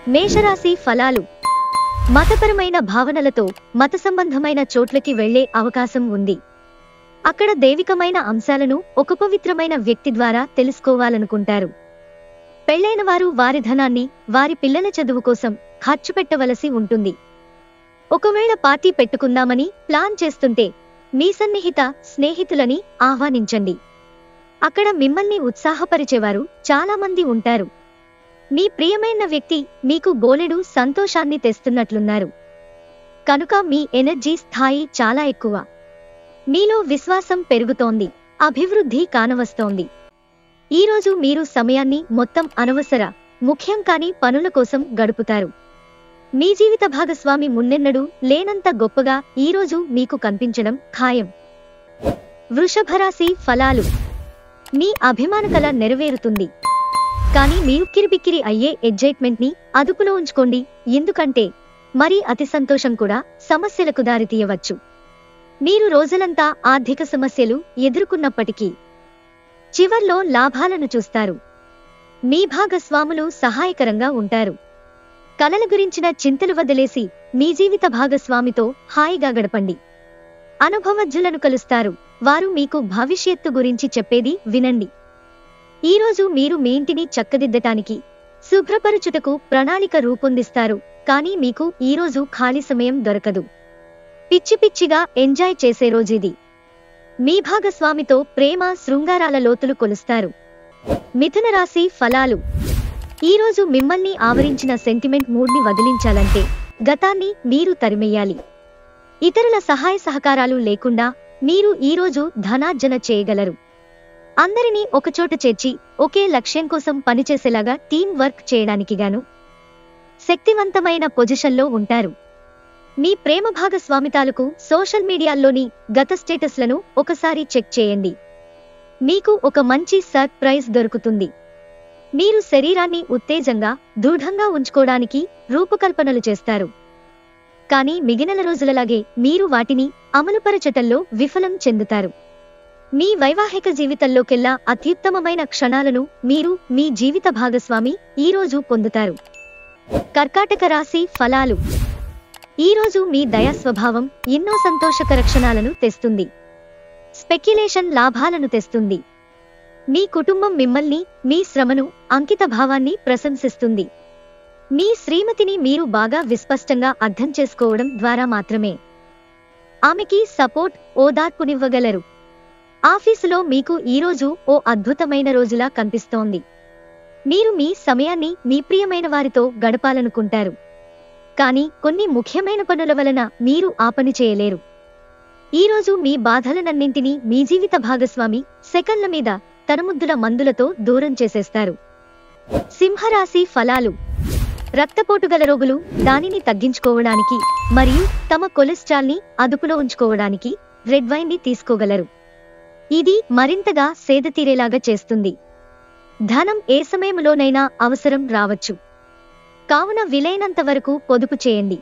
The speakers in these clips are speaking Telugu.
మేషరాశి ఫలాలు. మతపరమైన భావనలతో మత సంబంధమైన చోట్లకి వెళ్లే అవకాశం ఉంది. అక్కడ దైవికమైన అంశాలను ఒక పవిత్రమైన వ్యక్తి ద్వారా తెలుసుకోవాలనుకుంటారు. పెళ్లైన వారు వారి ధనాన్ని వారి పిల్లల చదువు కోసం ఖర్చు పెట్టవలసి ఉంటుంది. ఒకవేళ పార్టీ పెట్టుకుందామని ప్లాన్ చేస్తుంటే మీ సన్నిహిత స్నేహితులని ఆహ్వానించండి. అక్కడ మిమ్మల్ని ఉత్సాహపరిచేవారు చాలా మంది ఉంటారు. మీ ప్రియమైన వ్యక్తి మీకు బోలెడు సంతోషాన్ని తెస్తున్నట్లున్నారు. కనుక మీ ఎనర్జీ స్థాయి చాలా ఎక్కువ. మీలో విశ్వాసం పెరుగుతోంది, అభివృద్ధి కానవస్తోంది. ఈరోజు మీరు సమయాన్ని మొత్తం అనవసర, ముఖ్యం కాని పనుల కోసం గడుపుతారు. మీ జీవిత భాగస్వామి మున్నెన్నడూ లేనంత గొప్పగా ఈరోజు మీకు కనిపించడం ఖాయం. వృషభరాశి ఫలాలు. మీ అభిమాన కల నెరవేరుతుంది. కానీ మీరు కిరిబిక్కిరి అయ్యే ఎగ్జైట్మెంట్ ని అదుపులో ఉంచుకోండి, ఎందుకంటే మరీ అతి సంతోషం కూడా సమస్యలకు దారితీయవచ్చు. మీరు రోజులంతా ఆర్థిక సమస్యలు ఎదుర్కొన్నప్పటికీ చివర్లో లాభాలను చూస్తారు. మీ భాగస్వాములు సహాయకరంగా ఉంటారు. కలల గురించిన చింతలు వదిలేసి మీ జీవిత భాగస్వామితో హాయిగా గడపండి. అనుభవజ్ఞులను కలుస్తారు. వారు మీకు భవిష్యత్తు గురించి చెప్పేది వినండి. ఈరోజు మీరు మీ ఇంటిని చక్కదిద్దటానికి, శుభ్రపరచుటకు ప్రణాళిక రూపొందిస్తారు. కానీ మీకు ఈరోజు ఖాళీ సమయం దొరకదు. పిచ్చి పిచ్చిగా ఎంజాయ్ చేసే రోజుది. మీ భాగస్వామితో ప్రేమ శృంగారాల లోతులు కొలుస్తారు. మిథున రాశి ఫలాలు. ఈరోజు మిమ్మల్ని ఆవరించిన సెంటిమెంట్ మూడ్ని వదిలించాలంటే గతాన్ని మీరు తరిమెయ్యాలి. ఇతరుల సహాయ సహకారాలు లేకుండా మీరు ఈరోజు ధనార్జన చేయగలరు. అందరినీ ఒకచోట చేర్చి ఒకే లక్ష్యం కోసం పనిచేసేలాగా టీం వర్క్ చేయడానికి గాను శక్తివంతమైన పొజిషన్లో ఉంటారు. మీ ప్రేమ భాగస్వామి తాలూకు సోషల్ మీడియాల్లోని గత స్టేటస్లను ఒకసారి చెక్ చేయండి. మీకు ఒక మంచి సర్ప్రైజ్ దొరుకుతుంది. మీరు శరీరాన్ని ఉత్తేజంగా, దృఢంగా ఉంచుకోవడానికి రూపకల్పనలు చేస్తారు. కానీ మిగిలిన రోజులలాగే మీరు వాటిని అమలుపరచటంలో విఫలం చెందుతారు. మీ వైవాహిక జీవితంలోకెల్లా అత్యుత్తమమైన క్షణాలను మీరు మీ జీవిత భాగస్వామి ఈరోజు పొందుతారు. కర్కాటక రాశి ఫలాలు. ఈరోజు మీ దయా స్వభావం ఎన్నో సంతోషకర క్షణాలను తెస్తుంది. స్పెక్యులేషన్ లాభాలను తెస్తుంది. మీ కుటుంబం మిమ్మల్ని, మీ శ్రమను, అంకిత భావాన్ని ప్రశంసిస్తుంది. మీ శ్రీమతిని మీరు బాగా విస్పష్టంగా అర్థం చేసుకోవడం ద్వారా మాత్రమే ఆమెకి సపోర్ట్, ఓదార్పునివ్వగలరు. ఆఫీసులో మీకు ఈరోజు ఓ అద్భుతమైన రోజులా కనిపిస్తోంది. మీరు మీ సమయాన్ని మీ ప్రియమైన వారితో గడపాలనుకుంటారు. కానీ కొన్ని ముఖ్యమైన పనుల వలన మీరు ఆ పని చేయలేరు. ఈరోజు మీ బాధలనన్నింటినీ మీ జీవిత భాగస్వామి సెకన్ల మీద తన ముద్దుల మందులతో దూరం చేసేస్తారు. సింహరాశి ఫలాలు. రక్తపోటు గల రోగులు దానిని తగ్గించుకోవడానికి మరియు తమ కొలెస్ట్రాల్ని అదుపులో ఉంచుకోవడానికి రెడ్ వైన్ ని తీసుకోగలరు. ఇది మరింతగా సేదతీరేలాగా చేస్తుంది. ధనం ఏ సమయంలోనైనా అవసరం రావచ్చు. కావున వీలైనంత వరకు పొదుపు చేయండి.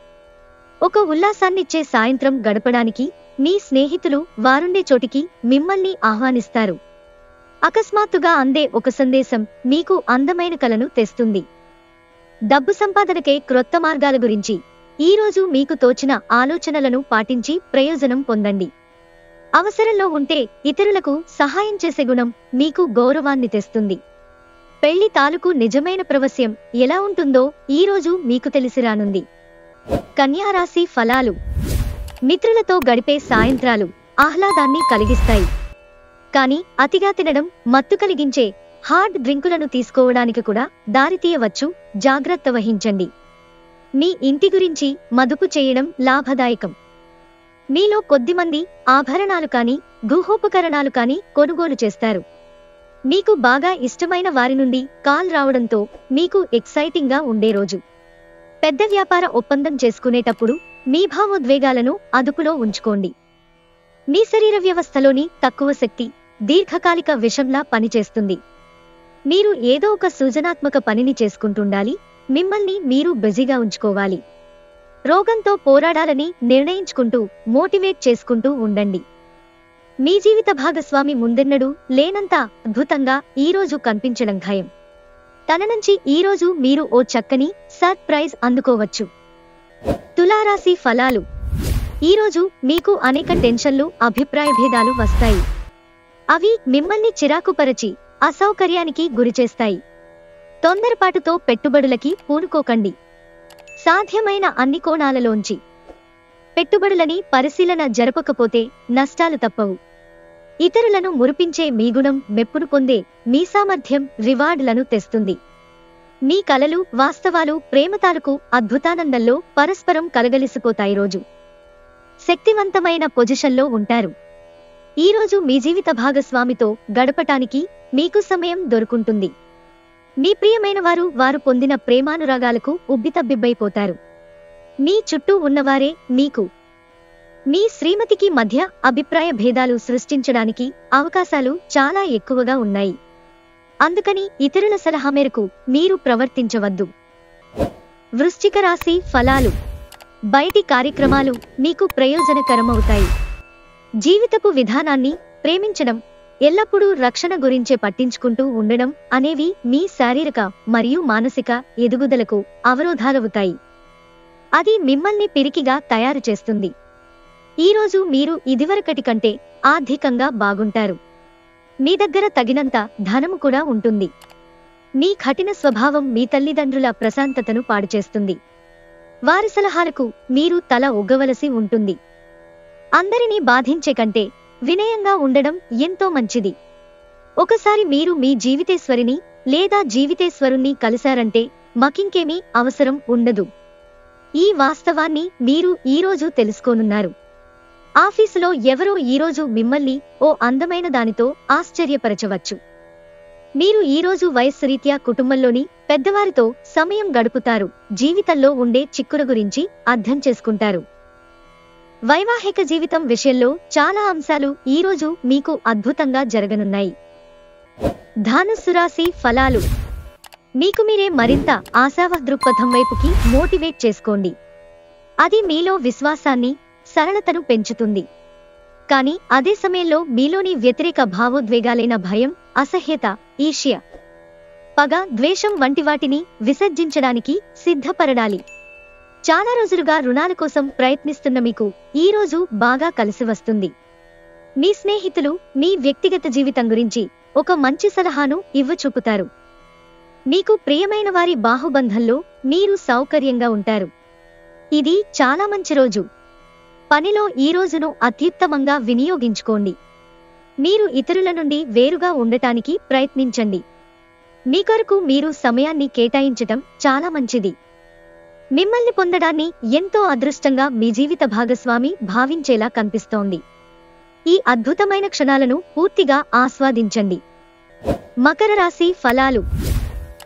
ఒక ఉల్లాసాన్నిచ్చే సాయంత్రం గడపడానికి మీ స్నేహితులు వారుండే చోటికి మిమ్మల్ని ఆహ్వానిస్తారు. అకస్మాత్తుగా అందే ఒక సందేశం మీకు అందమైన కలను తెస్తుంది. డబ్బు సంపాదనకే క్రొత్త మార్గాల గురించి ఈరోజు మీకు తోచిన ఆలోచనలను పాటించి ప్రయోజనం పొందండి. అవసరంలో ఉంటే ఇతరులకు సహాయం చేసే గుణం మీకు గౌరవాన్ని తెస్తుంది. పెళ్లి తాలూకు నిజమైన ప్రవస్యం ఎలా ఉంటుందో ఈరోజు మీకు తెలిసిరానుంది. కన్యారాశి ఫలాలు. మిత్రులతో గడిపే సాయంత్రాలు ఆహ్లాదాన్ని కలిగిస్తాయి. కానీ అతిగా తినడం, మత్తు కలిగించే హార్డ్ డ్రింకులను తీసుకోవడానికి కూడా దారితీయవచ్చు. జాగ్రత్త వహించండి. మీ ఇంటి గురించి మదుపు చేయడం లాభదాయకం. మీలో కొద్దిమంది ఆభరణాలు కానీ, గృహోపకరణాలు కానీ కొనుగోలు చేస్తారు. మీకు బాగా ఇష్టమైన వారి నుండి కాల్ రావడంతో మీకు ఎక్సైటింగ్గా ఉండే రోజు. పెద్ద వ్యాపార ఒప్పందం చేసుకునేటప్పుడు మీ భావోద్వేగాలను అదుపులో ఉంచుకోండి. మీ శరీర వ్యవస్థలోని తక్కువ శక్తి దీర్ఘకాలిక విషంలా పనిచేస్తుంది. మీరు ఏదో ఒక సృజనాత్మక పనిని చేసుకుంటుండాలి. మిమ్మల్ని మీరు బిజీగా ఉంచుకోవాలి. రోగంతో పోరాడాలని నిర్ణయించుకుంటూ మోటివేట్ చేసుకుంటూ ఉండండి. మీ జీవిత భాగస్వామి ముందెన్నడూ లేనంత అద్భుతంగా ఈరోజు కనిపించడం ఖాయం. తన నుంచి ఈరోజు మీరు ఓ చక్కని సర్ప్రైజ్ అందుకోవచ్చు. తులారాశి ఫలాలు. ఈరోజు మీకు అనేక టెన్షన్లు, అభిప్రాయ భేదాలు వస్తాయి. అవి మిమ్మల్ని చిరాకుపరచి అసౌకర్యానికి గురిచేస్తాయి. తొందరపాటుతో పెట్టుబడులకి పూనుకోకండి. సాధ్యమైన అన్ని కోణాలలోంచి పెట్టుబడులని పరిశీలన జరపకపోతే నష్టాలు తప్పవు. ఇతరులను మురిపించే మీ గుణం మెప్పును పొందే మీ సామర్థ్యం రివార్డులను తెస్తుంది. మీ కలలు, వాస్తవాలు, ప్రేమతాలకు అద్భుతానందంలో పరస్పరం కలగలిసిపోతాయి. రోజు శక్తివంతమైన పొజిషన్లో ఉంటారు. ఈరోజు మీ జీవిత భాగస్వామితో గడపటానికి మీకు సమయం దొరుకుంటుంది. మీ ప్రియమైన వారు పొందిన ప్రేమానురాగాలకు ఉబ్బితబ్బిబ్బైపోతారు. మీ చుట్టూ ఉన్నవారే మీకు, మీ శ్రీమతికి మధ్య అభిప్రాయ భేదాలు సృష్టించడానికి అవకాశాలు చాలా ఎక్కువగా ఉన్నాయి. అందుకని ఇతరుల సలహా మేరకు మీరు ప్రవర్తించవద్దు. వృశ్చిక రాశి ఫలాలు. బయటి కార్యక్రమాలు మీకు ప్రయోజనకరమవుతాయి. జీవితపు విధానాన్ని ప్రేమించడం, ఎల్లప్పుడూ రక్షణ గురించే పట్టించుకుంటూ ఉండడం అనేవి మీ శారీరక మరియు మానసిక ఎదుగుదలకు అవరోధాలవుతాయి. అది మిమ్మల్ని పిరికిగా తయారు చేస్తుంది. ఈరోజు మీరు ఇదివరకటి కంటే ఆర్థికంగా బాగుంటారు. మీ దగ్గర తగినంత ధనము కూడా ఉంటుంది. మీ కఠిన స్వభావం మీ తల్లిదండ్రుల ప్రశాంతతను పాడుచేస్తుంది. వారి సలహాలకు మీరు తల ఒగ్గవలసి ఉంటుంది. అందరినీ బాధించే కంటే వినయంగా ఉండడం ఎంతో మంచిది. ఒకసారి మీరు మీ జీవితేశ్వరిని లేదా జీవితేశ్వరుణ్ణి కలిశారంటే మకింకేమీ అవసరం ఉండదు. ఈ వాస్తవాన్ని మీరు ఈరోజు తెలుసుకోనున్నారు. ఆఫీసులో ఎవరో ఈరోజు మిమ్మల్ని ఓ అందమైన దానితో ఆశ్చర్యపరచవచ్చు. మీరు ఈరోజు వయస్సు రీత్యా కుటుంబంలోని పెద్దవారితో సమయం గడుపుతారు. జీవితంలో ఉండే చిక్కుల గురించి అర్థం చేసుకుంటారు. వైవాహిక జీవితం విషయంలో చాలా అంశాలు ఈరోజు మీకు అద్భుతంగా జరగనున్నాయి. ధనుస్సు రాశి ఫలాలు. మీకు మీరే మరింత ఆశావాహ దృక్పథం వైపుకి మోటివేట్ చేసుకోండి. అది మీలో విశ్వాసాన్ని, సరళతను పెంచుతుంది. కానీ అదే సమయంలో మీలోని వ్యతిరేక భావోద్వేగాలైన భయం, అసహ్యత, ఈర్ష్య, పగ, ద్వేషం వంటి వాటిని విసర్జించడానికి సిద్ధపడాలి. చాలా రోజులుగా రుణాల కోసం ప్రయత్నిస్తున్న మీకు ఈరోజు బాగా కలిసి వస్తుంది. మీ స్నేహితులు మీ వ్యక్తిగత జీవితం గురించి ఒక మంచి సలహాను ఇవ్వచూపుతారు. మీకు ప్రియమైన వారి బాహుబంధంలో మీరు సౌకర్యంగా ఉంటారు. ఇది చాలా మంచి రోజు. పనిలో ఈ రోజును అత్యుత్తమంగా వినియోగించుకోండి. మీరు ఇతరుల నుండి వేరుగా ఉండటానికి ప్రయత్నించండి. మీ కొరకు మీరు సమయాన్ని కేటాయించటం చాలా మంచిది. మిమ్మల్ని పొందడాన్ని ఎంతో అదృష్టంగా మీ జీవిత భాగస్వామి భావించేలా కనిపిస్తోంది. ఈ అద్భుతమైన క్షణాలను పూర్తిగా ఆస్వాదించండి. మకర రాశి ఫలాలు.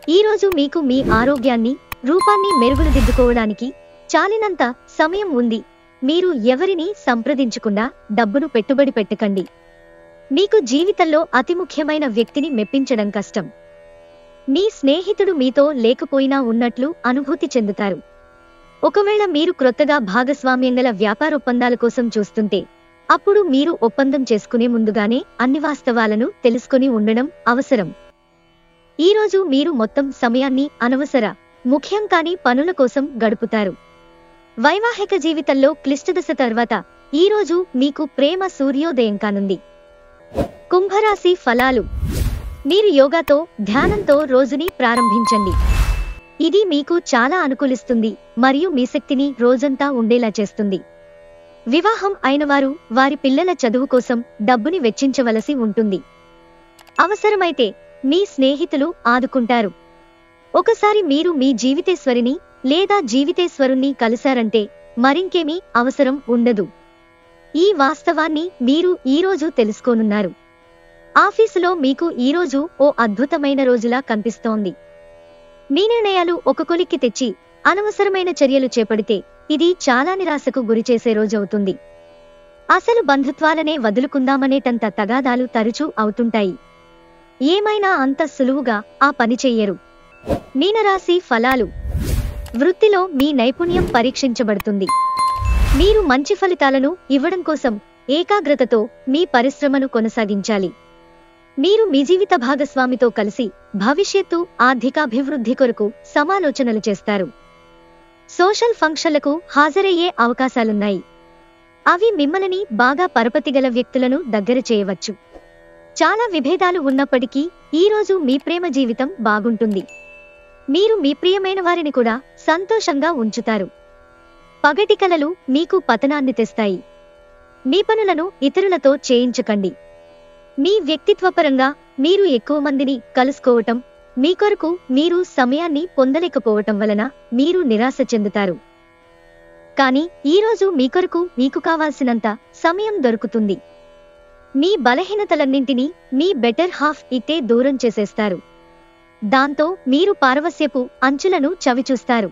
ఈరోజు మీకు మీ ఆరోగ్యాన్ని, రూపాన్ని మెరుగుదిద్దుకోవడానికి చాలినంత సమయం ఉంది. మీరు ఎవరిని సంప్రదించకుండా డబ్బును పెట్టుబడి పెట్టకండి. మీకు జీవితంలో అతి ముఖ్యమైన వ్యక్తిని మెప్పించడం కష్టం. మీ స్నేహితుడు మీతో లేకపోయినా ఉన్నట్లు అనుభూతి చెందుతారు. ఒకవేళ మీరు క్రొత్తగా భాగస్వామ్యంగల వ్యాపారొప్పందాల కోసం చూస్తుంటే, అప్పుడు మీరు ఒప్పందం చేసుకునే ముందుగానే అన్ని వాస్తవాలను తెలుసుకొని ఉండడం అవసరం. ఈరోజు మీరు మొత్తం సమయాన్ని అనవసర, ముఖ్యం కాని పనుల కోసం గడుపుతారు. వైవాహిక జీవితంలో క్లిష్టదశ తర్వాత ఈరోజు మీకు ప్రేమ సూర్యోదయం కానుంది. కుంభరాశి ఫలాలు. మీరు యోగాతో, ధ్యానంతో రోజుని ప్రారంభించండి. ఇది మీకు చాలా అనుకూలిస్తుంది మరియు మీ శక్తిని రోజంతా ఉండేలా చేస్తుంది. వివాహం అయినవారు వారి పిల్లల చదువు కోసం డబ్బుని వెచ్చించవలసి ఉంటుంది. అవసరమైతే మీ స్నేహితులు ఆదుకుంటారు. ఒకసారి మీరు మీ జీవితేశ్వరిని లేదా జీవితేశ్వరుణ్ణి కలిశారంటే మరింకేమీ అవసరం ఉండదు. ఈ వాస్తవాన్ని మీరు ఈరోజు తెలుసుకోనున్నారు. ఆఫీసులో మీకు ఈరోజు ఓ అద్భుతమైన రోజులా కనిపిస్తోంది. మీ నిర్ణయాలు ఒక కొలిక్కి తెచ్చి అనవసరమైన చర్యలు చేపడితే ఇది చాలా నిరాశకు గురిచేసే రోజవుతుంది. అసలు బంధుత్వాలనే వదులుకుందామనేటంత తగాదాలు తరచూ అవుతుంటాయి. ఏమైనా అంత సులువుగా ఆ పని చెయ్యరు. మీనరాశి ఫలాలు. వృత్తిలో మీ నైపుణ్యం పరీక్షించబడుతుంది. మీరు మంచి ఫలితాలను ఇవ్వడం కోసం ఏకాగ్రతతో మీ పరిశ్రమను కొనసాగించాలి. మీరు మీ జీవిత భాగస్వామితో కలిసి భవిష్యత్తు ఆర్థికాభివృద్ధి కొరకు సమాలోచనలు చేస్తారు. సోషల్ ఫంక్షన్లకు హాజరయ్యే అవకాశాలున్నాయి. అవి మిమ్మల్ని బాగా పరపతిగల వ్యక్తులను దగ్గర చేయవచ్చు. చాలా విభేదాలు ఉన్నప్పటికీ ఈరోజు మీ ప్రేమ జీవితం బాగుంటుంది. మీరు మీ ప్రియమైన వారిని కూడా సంతోషంగా ఉంచుతారు. పగటి కలలు మీకు పతనాన్ని తెస్తాయి. మీ పనులను ఇతరులతో చేయించకండి. మీ వ్యక్తిత్వపరంగా మీరు ఎక్కువ మందిని కలుసుకోవటం, మీ కొరకు మీరు సమయాన్ని పొందలేకపోవటం వలన మీరు నిరాశ చెందుతారు. కానీ ఈరోజు మీ కొరకు మీకు కావాల్సినంత సమయం దొరుకుతుంది. మీ బలహీనతలన్నింటినీ మీ బెటర్ హాఫ్ ఇట్టే దూరం చేసేస్తారు. దాంతో మీరు పారవస్యపు అంచులను చవిచూస్తారు.